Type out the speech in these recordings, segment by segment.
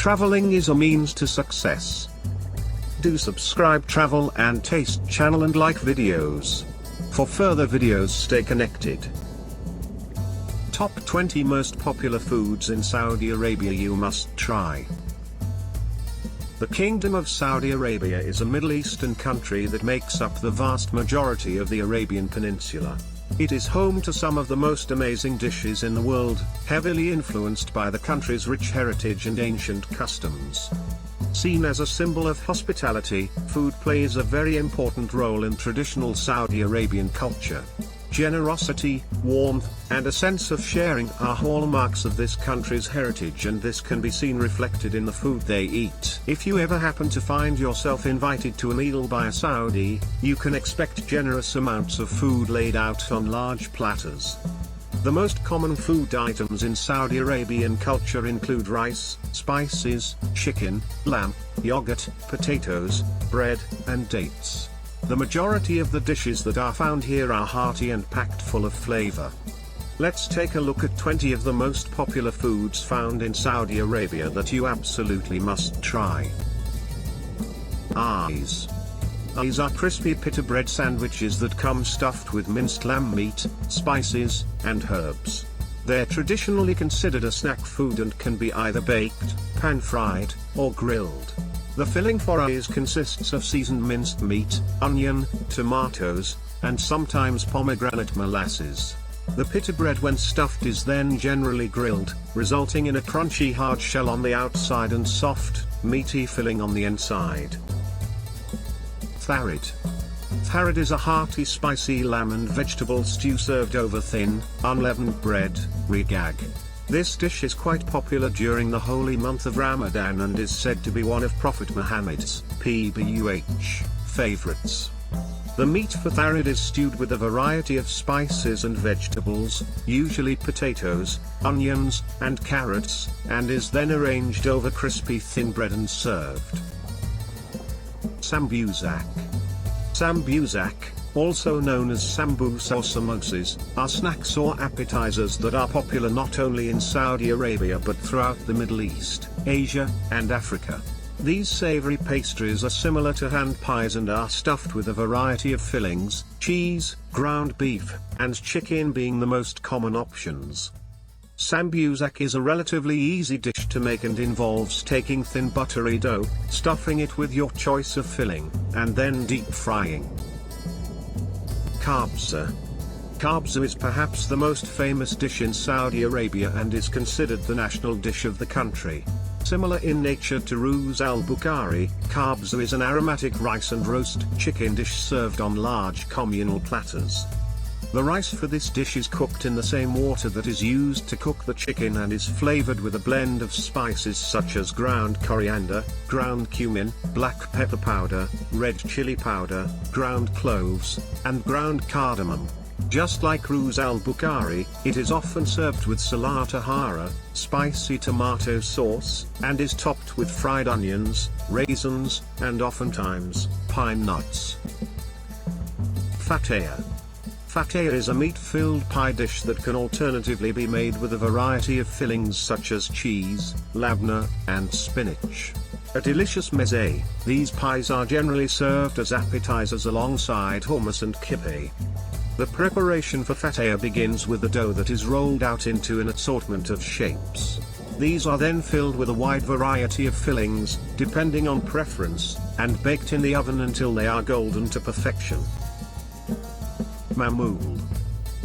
Traveling is a means to success. Do subscribe Travel and Taste channel and like videos. For further videos, stay connected. Top 20 most popular foods in Saudi Arabia you must try. The Kingdom of Saudi Arabia is a Middle Eastern country that makes up the vast majority of the Arabian Peninsula. It is home to some of the most amazing dishes in the world, heavily influenced by the country's rich heritage and ancient customs. Seen as a symbol of hospitality, food plays a very important role in traditional Saudi Arabian culture. Generosity, warmth, and a sense of sharing are hallmarks of this country's heritage, and this can be seen reflected in the food they eat. If you ever happen to find yourself invited to a meal by a Saudi, you can expect generous amounts of food laid out on large platters. The most common food items in Saudi Arabian culture include rice, spices, chicken, lamb, yogurt, potatoes, bread, and dates. The majority of the dishes that are found here are hearty and packed full of flavor. Let's take a look at 20 of the most popular foods found in Saudi Arabia that you absolutely must try. Arayes. Arayes are crispy pita bread sandwiches that come stuffed with minced lamb meat, spices, and herbs. They're traditionally considered a snack food and can be either baked, pan-fried, or grilled. The filling for Arayes consists of seasoned minced meat, onion, tomatoes, and sometimes pomegranate molasses. The pita bread when stuffed is then generally grilled, resulting in a crunchy hard shell on the outside and soft, meaty filling on the inside. Tharid. Tharid is a hearty spicy lamb and vegetable stew served over thin, unleavened bread, rigag. This dish is quite popular during the holy month of Ramadan and is said to be one of Prophet Muhammad's favorites. The meat for tharid is stewed with a variety of spices and vegetables, usually potatoes, onions, and carrots, and is then arranged over crispy thin bread and served. Sambusak. Sambusak, also known as sambusa or samosas, are snacks or appetizers that are popular not only in Saudi Arabia but throughout the Middle East, Asia, and Africa. These savory pastries are similar to hand pies and are stuffed with a variety of fillings, cheese, ground beef, and chicken being the most common options. Sambusak is a relatively easy dish to make and involves taking thin buttery dough, stuffing it with your choice of filling, and then deep frying. Kabsa. Kabsa is perhaps the most famous dish in Saudi Arabia and is considered the national dish of the country. Similar in nature to Ruz Al Bukhari, kabsa is an aromatic rice and roast chicken dish served on large communal platters. The rice for this dish is cooked in the same water that is used to cook the chicken and is flavored with a blend of spices such as ground coriander, ground cumin, black pepper powder, red chili powder, ground cloves, and ground cardamom. Just like Ruz Al Bukhari, it is often served with salat tahara, spicy tomato sauce, and is topped with fried onions, raisins, and oftentimes, pine nuts. Fatayer. Fatayer is a meat-filled pie dish that can alternatively be made with a variety of fillings such as cheese, labneh, and spinach. A delicious meze, these pies are generally served as appetizers alongside hummus and kibbeh. The preparation for fatayer begins with the dough that is rolled out into an assortment of shapes. These are then filled with a wide variety of fillings, depending on preference, and baked in the oven until they are golden to perfection. Maamoul.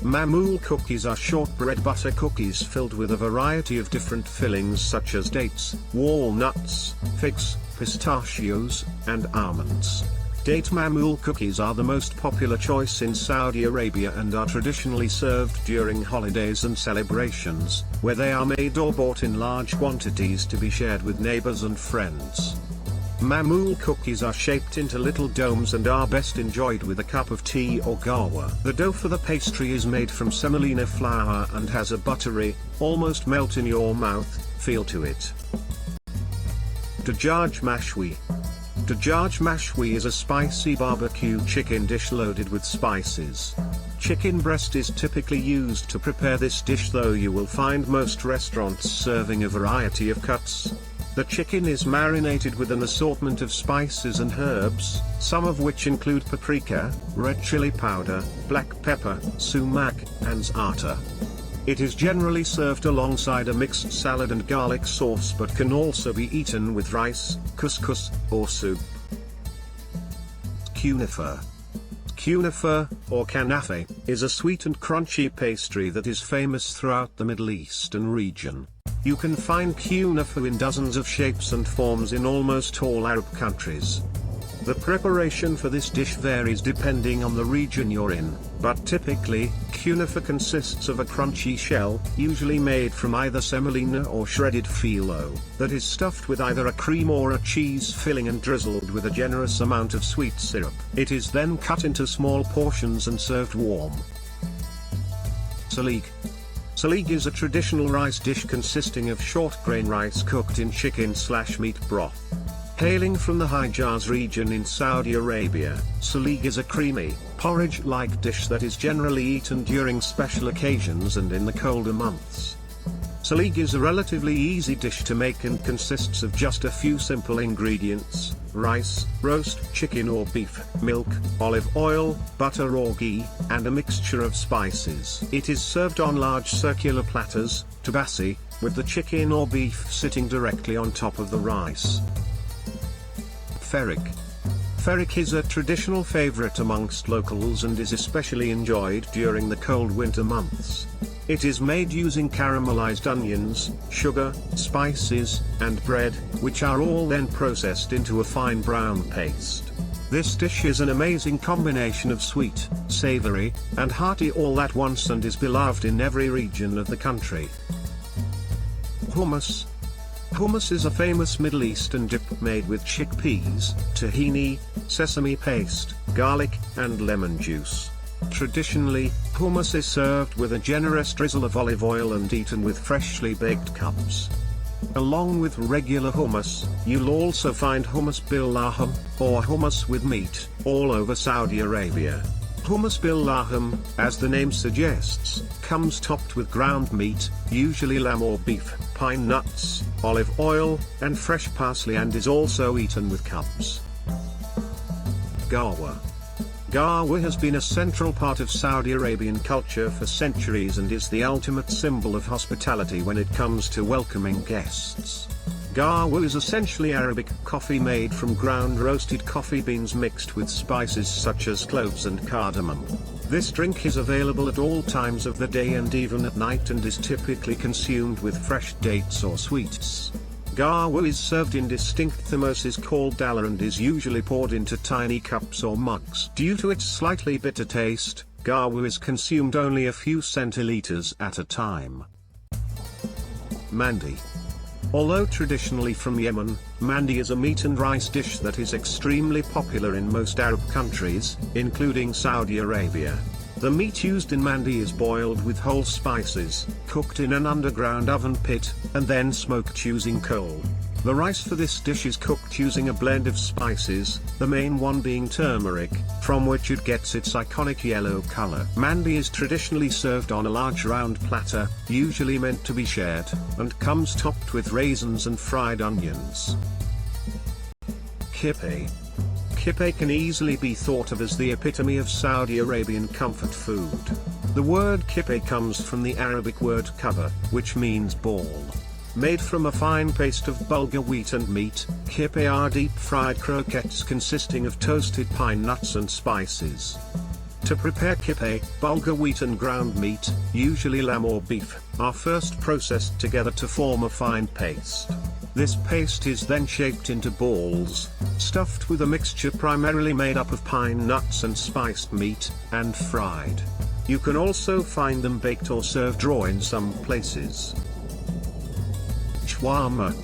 Maamoul cookies are shortbread butter cookies filled with a variety of different fillings such as dates, walnuts, figs, pistachios, and almonds. Date Maamoul cookies are the most popular choice in Saudi Arabia and are traditionally served during holidays and celebrations, where they are made or bought in large quantities to be shared with neighbors and friends. Maamoul cookies are shaped into little domes and are best enjoyed with a cup of tea or gahwa. The dough for the pastry is made from semolina flour and has a buttery, almost melt-in-your-mouth feel to it. Dajaj Mashwi. Dajaj Mashwi is a spicy barbecue chicken dish loaded with spices. Chicken breast is typically used to prepare this dish, though you will find most restaurants serving a variety of cuts. The chicken is marinated with an assortment of spices and herbs, some of which include paprika, red chili powder, black pepper, sumac, and za'atar. It is generally served alongside a mixed salad and garlic sauce, but can also be eaten with rice, couscous, or soup. Kunafah. Kunafah, or Kunafah, is a sweet and crunchy pastry that is famous throughout the Middle Eastern region. You can find kunafah in dozens of shapes and forms in almost all Arab countries. The preparation for this dish varies depending on the region you're in, but typically, kunafah consists of a crunchy shell, usually made from either semolina or shredded phyllo, that is stuffed with either a cream or a cheese filling and drizzled with a generous amount of sweet syrup. It is then cut into small portions and served warm. Saleeg. Saleeg is a traditional rice dish consisting of short grain rice cooked in chicken/meat broth. Hailing from the Hijaz region in Saudi Arabia, Saleeg is a creamy, porridge-like dish that is generally eaten during special occasions and in the colder months. Saleeg is a relatively easy dish to make and consists of just a few simple ingredients: rice, roast chicken or beef, milk, olive oil, butter or ghee, and a mixture of spices. It is served on large circular platters, tabasi, with the chicken or beef sitting directly on top of the rice. Ferek. Ferek is a traditional favorite amongst locals and is especially enjoyed during the cold winter months. It is made using caramelized onions, sugar, spices, and bread, which are all then processed into a fine brown paste. This dish is an amazing combination of sweet, savory, and hearty all at once and is beloved in every region of the country. Hummus. Hummus is a famous Middle Eastern dip made with chickpeas, tahini, sesame paste, garlic, and lemon juice. Traditionally, hummus is served with a generous drizzle of olive oil and eaten with freshly baked cups. Along with regular hummus, you'll also find hummus bil laham, or hummus with meat, all over Saudi Arabia. Hummus bil laham, as the name suggests, comes topped with ground meat, usually lamb or beef, pine nuts, olive oil, and fresh parsley, and is also eaten with cups. Gahwa. Gahwa has been a central part of Saudi Arabian culture for centuries and is the ultimate symbol of hospitality when it comes to welcoming guests. Gahwa is essentially Arabic coffee made from ground roasted coffee beans mixed with spices such as cloves and cardamom. This drink is available at all times of the day and even at night and is typically consumed with fresh dates or sweets. Gahwa is served in distinct thermoses called dalla and is usually poured into tiny cups or mugs. Due to its slightly bitter taste, Gahwa is consumed only a few centiliters at a time. Mandi. Although traditionally from Yemen, Mandi is a meat and rice dish that is extremely popular in most Arab countries, including Saudi Arabia. The meat used in Mandi is boiled with whole spices, cooked in an underground oven pit, and then smoked using coal. The rice for this dish is cooked using a blend of spices, the main one being turmeric, from which it gets its iconic yellow color. Mandi is traditionally served on a large round platter, usually meant to be shared, and comes topped with raisins and fried onions. Kibbeh. Kibbeh can easily be thought of as the epitome of Saudi Arabian comfort food. The word kibbeh comes from the Arabic word kabba, which means ball. Made from a fine paste of bulgur wheat and meat, kibbeh are deep-fried croquettes consisting of toasted pine nuts and spices. To prepare kibbeh, bulgur wheat and ground meat, usually lamb or beef, are first processed together to form a fine paste. This paste is then shaped into balls, stuffed with a mixture primarily made up of pine nuts and spiced meat, and fried. You can also find them baked or served raw in some places. Shawarma.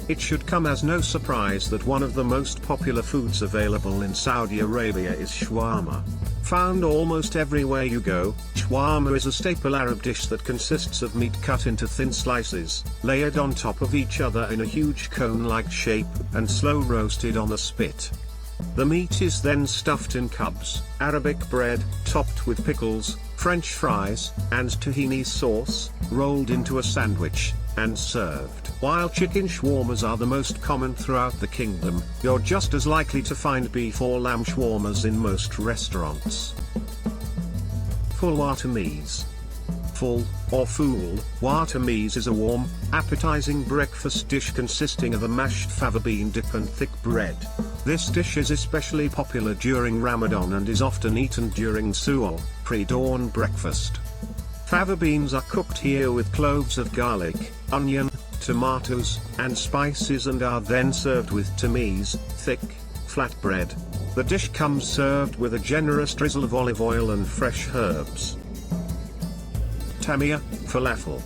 It should come as no surprise that one of the most popular foods available in Saudi Arabia is shawarma. Found almost everywhere you go, shawarma is a staple Arab dish that consists of meat cut into thin slices, layered on top of each other in a huge cone-like shape, and slow roasted on the spit. The meat is then stuffed in kubs, Arabic bread, topped with pickles, French fries, and tahini sauce, rolled into a sandwich, and served. While chicken shawarmas are the most common throughout the kingdom, you're just as likely to find beef or lamb shawarmas in most restaurants. Full wa Tameez. Full, or fool, wa Tameez is a warm, appetizing breakfast dish consisting of a mashed fava bean dip and thick bread. This dish is especially popular during Ramadan and is often eaten during suhoor, pre-dawn breakfast. Fava beans are cooked here with cloves of garlic, onion, tomatoes, and spices and are then served with tameez, thick, flat bread. The dish comes served with a generous drizzle of olive oil and fresh herbs. Tamiya, falafel.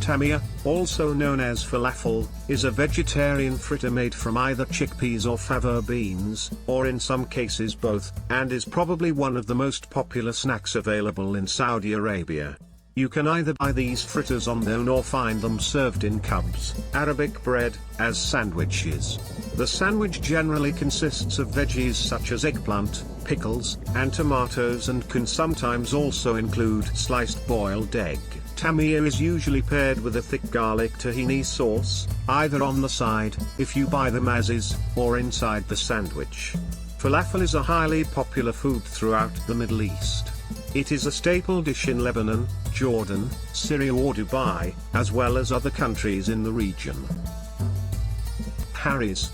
Tamiya, also known as falafel, is a vegetarian fritter made from either chickpeas or fava beans, or in some cases both, and is probably one of the most popular snacks available in Saudi Arabia. You can either buy these fritters on their own or find them served in Kabsa, Arabic bread, as sandwiches. The sandwich generally consists of veggies such as eggplant, pickles, and tomatoes and can sometimes also include sliced boiled egg. Tamiya is usually paired with a thick garlic tahini sauce, either on the side, if you buy them as is, or inside the sandwich. Falafel is a highly popular food throughout the Middle East. It is a staple dish in Lebanon, Jordan, Syria or Dubai, as well as other countries in the region. Harees.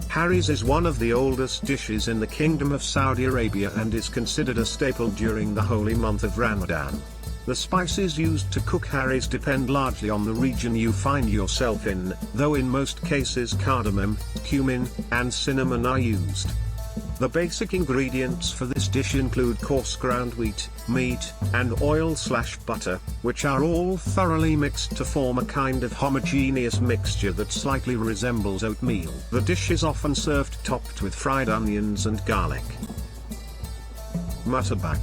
Harees is one of the oldest dishes in the Kingdom of Saudi Arabia and is considered a staple during the holy month of Ramadan. The spices used to cook harees depend largely on the region you find yourself in, though in most cases cardamom, cumin, and cinnamon are used. The basic ingredients for this dish include coarse ground wheat, meat, and oil/butter, which are all thoroughly mixed to form a kind of homogeneous mixture that slightly resembles oatmeal. The dish is often served topped with fried onions and garlic. Muttabaq.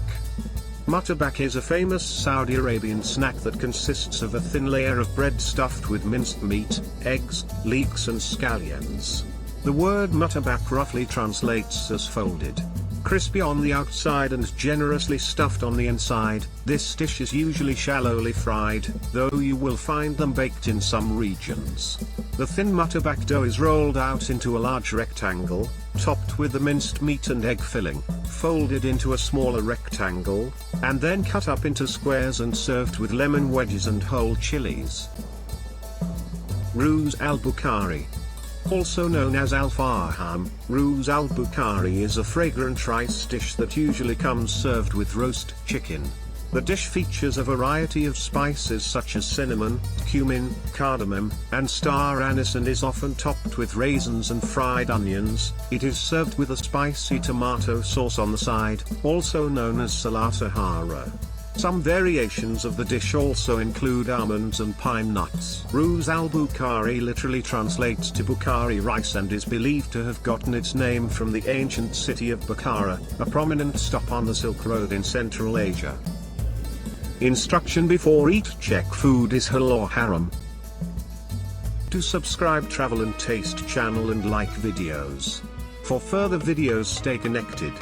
Muttabaq is a famous Saudi Arabian snack that consists of a thin layer of bread stuffed with minced meat, eggs, leeks and scallions. The word muttabaq roughly translates as folded. Crispy on the outside and generously stuffed on the inside, this dish is usually shallowly fried, though you will find them baked in some regions. The thin muttabaq dough is rolled out into a large rectangle, topped with the minced meat and egg filling, folded into a smaller rectangle, and then cut up into squares and served with lemon wedges and whole chilies. Ruz Al Bukhari. Also known as al-faham, Ruz Al Bukhari is a fragrant rice dish that usually comes served with roast chicken. The dish features a variety of spices such as cinnamon, cumin, cardamom, and star anise and is often topped with raisins and fried onions. It is served with a spicy tomato sauce on the side, also known as salata hara. Some variations of the dish also include almonds and pine nuts. Ruz Al Bukhari literally translates to Bukhari rice and is believed to have gotten its name from the ancient city of Bukhara, a prominent stop on the Silk Road in Central Asia. Instruction before eat: check food is halal or haram. Do subscribe Travel and Taste channel and like videos. For further videos stay connected.